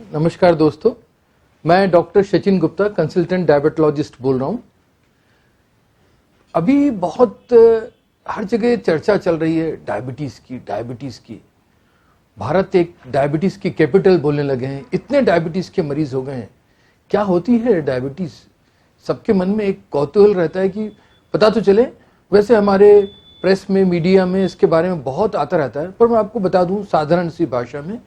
नमस्कार दोस्तों, मैं doctor Sachin Gupta consultant diabetologist बोल रहा हूँ। अभी बहुत हर जगह चर्चा चल रही है डायबिटीज़ की। भारत एक डायबिटीज़ की कैपिटल बोलने लगे हैं, इतने डायबिटीज़ के मरीज हो गए हैं। क्या होती है डायबिटीज़? सबके मन में एक कौतूहल रहता है कि पता तो चले। वैसे हमारे प्रेस में, मीडिया में इसके बारे में बहुत आता रहता है, पर मैं आपको बता दूं साधारण सी भाषा में,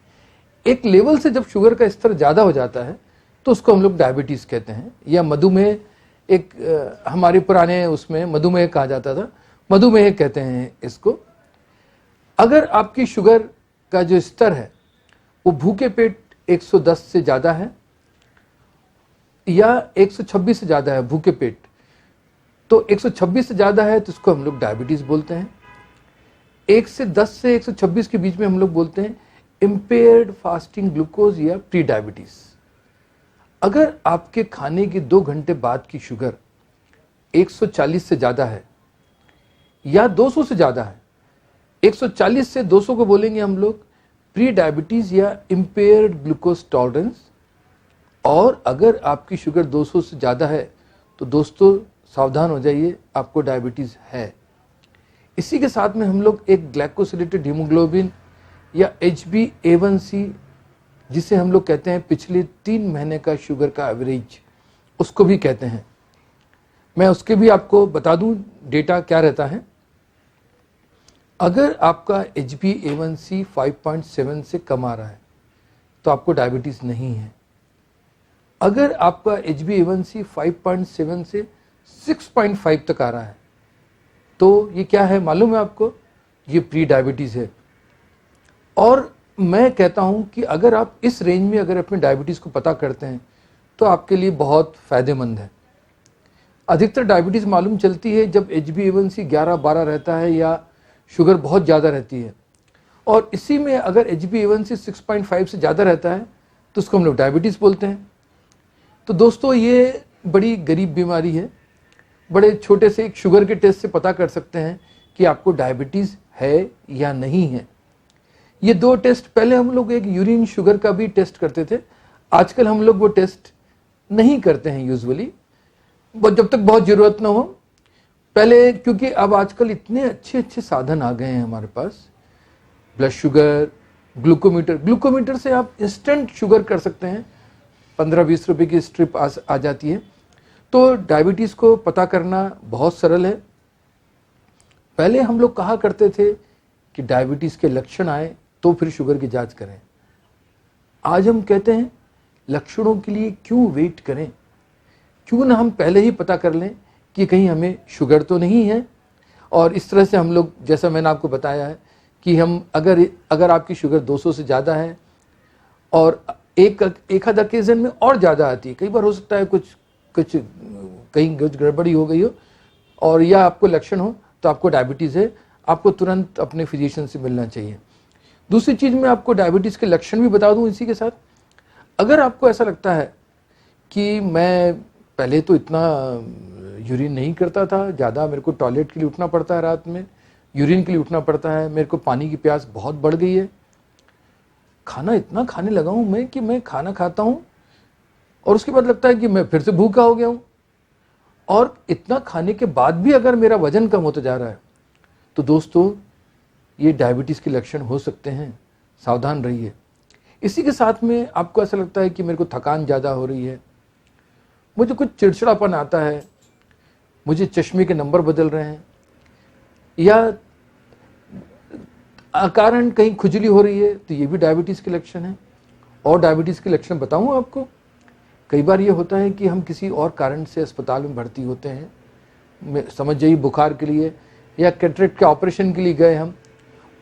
एक लेवल से जब शुगर का स्तर ज़्यादा हो जाता है तो उसको हम लोग डायबिटीज़ कहते हैं, या मधुमेह। हमारे पुराने उसमें मधुमेह कहा जाता था, मधुमेह कहते हैं इसको। अगर आपकी शुगर का जो स्तर है वो भूखे पेट 110 से ज़्यादा है या 126 से ज़्यादा है भूखे पेट, तो 126 से ज़्यादा है तो उसको हम लोग डायबिटीज़ बोलते हैं। 1 से 10 से 126 के बीच में हम लोग बोलते हैं इम्पेयर्ड फास्टिंग ग्लूकोज या प्री डायबिटीज। अगर आपके खाने के 2 घंटे बाद की शुगर 140 से ज़्यादा है या 200 से ज़्यादा है, 140 से 200 को बोलेंगे हम लोग प्री डायबिटीज या इम्पेयर्ड ग्लूकोज टॉलरेंस। और अगर आपकी शुगर 200 से ज़्यादा है तो दोस्तों सावधान हो जाइए, आपको डायबिटीज़ है। इसी के साथ में हम लोग एक ग्लाइकोसिलेटेड हीमोग्लोबिन या HbA1c, जिसे हम लोग कहते हैं पिछले 3 महीने का शुगर का एवरेज, उसको भी कहते हैं। मैं उसके भी आपको बता दूं डेटा क्या रहता है। अगर आपका HbA1c 5.7 से कम आ रहा है तो आपको डायबिटीज़ नहीं है। अगर आपका HbA1c 5.7 से 6.5 तक आ रहा है तो ये क्या है मालूम है आपको? ये प्री डायबिटीज़ है। और मैं कहता हूं कि अगर आप इस रेंज में अगर अपने डायबिटीज़ को पता करते हैं तो आपके लिए बहुत फ़ायदेमंद है। अधिकतर डायबिटीज़ मालूम चलती है जब HbA1c 11-12 रहता है या शुगर बहुत ज़्यादा रहती है, और इसी में अगर HbA1c 6.5 से ज़्यादा रहता है तो उसको हम लोग डायबिटीज़ बोलते हैं। तो दोस्तों ये बड़ी गरीब बीमारी है। बड़े छोटे से एक शुगर के टेस्ट से पता कर सकते हैं कि आपको डायबिटीज़ है या नहीं है। ये 2 टेस्ट, पहले हम लोग एक यूरिन शुगर का भी टेस्ट करते थे, आजकल हम लोग वो टेस्ट नहीं करते हैं यूजुअली, जब तक बहुत ज़रूरत ना हो। पहले क्योंकि अब आजकल इतने अच्छे साधन आ गए हैं हमारे पास, ब्लड शुगर, ग्लूकोमीटर से आप इंस्टेंट शुगर कर सकते हैं। 15-20 रुपए की स्ट्रिप आ जाती है। तो डायबिटीज़ को पता करना बहुत सरल है। पहले हम लोग कहा करते थे कि डायबिटीज़ के लक्षण आए तो फिर शुगर की जांच करें। आज हम कहते हैं लक्षणों के लिए क्यों वेट करें, क्यों ना हम पहले ही पता कर लें कि कहीं हमें शुगर तो नहीं है। और इस तरह से हम लोग, जैसा मैंने आपको बताया है कि हम अगर आपकी शुगर 200 से ज़्यादा है और एक आध ओकेजन में और ज़्यादा आती है, कई बार हो सकता है कुछ कहीं गड़बड़ी हो गई हो और या आपको लक्षण हो तो आपको डायबिटीज़ है, आपको तुरंत अपने फिजिशियन से मिलना चाहिए। दूसरी चीज़ मैं आपको डायबिटीज़ के लक्षण भी बता दूं इसी के साथ। अगर आपको ऐसा लगता है कि मैं पहले तो इतना यूरिन नहीं करता था, ज़्यादा मेरे को टॉयलेट के लिए उठना पड़ता है, रात में यूरिन के लिए उठना पड़ता है, मेरे को पानी की प्यास बहुत बढ़ गई है, खाना इतना खाने लगा हूँ मैं कि मैं खाना खाता हूँ और उसके बाद लगता है कि मैं फिर से भूखा हो गया हूँ, और इतना खाने के बाद भी अगर मेरा वजन कम होता जा रहा है तो दोस्तों ये डायबिटीज़ के लक्षण हो सकते हैं, सावधान रहिए। इसी के साथ में आपको ऐसा लगता है कि मेरे को थकान ज़्यादा हो रही है, मुझे कुछ चिड़चिड़ापन आता है, मुझे चश्मे के नंबर बदल रहे हैं, या अकारण कहीं खुजली हो रही है, तो ये भी डायबिटीज़ के लक्षण हैं। और डायबिटीज़ के लक्षण बताऊँ आपको, कई बार ये होता है कि हम किसी और कारण से अस्पताल में भर्ती होते हैं, समझ जाइए बुखार के लिए या कैटरेक्ट के ऑपरेशन के लिए गए हम,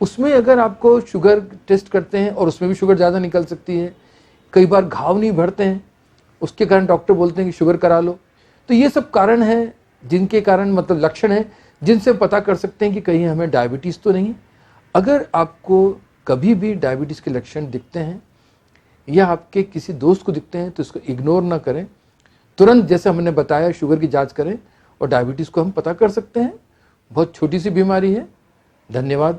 उसमें अगर आपको शुगर टेस्ट करते हैं और उसमें भी शुगर ज़्यादा निकल सकती है। कई बार घाव नहीं भरते हैं, उसके कारण डॉक्टर बोलते हैं कि शुगर करा लो। तो ये सब कारण हैं जिनके कारण, मतलब लक्षण हैं जिनसे पता कर सकते हैं कि कहीं हमें डायबिटीज़ तो नहीं। अगर आपको कभी भी डायबिटीज़ के लक्षण दिखते हैं या आपके किसी दोस्त को दिखते हैं तो इसको इग्नोर ना करें, तुरंत जैसे हमने बताया शुगर की जांच करें और डायबिटीज़ को हम पता कर सकते हैं। बहुत छोटी सी बीमारी है। धन्यवाद।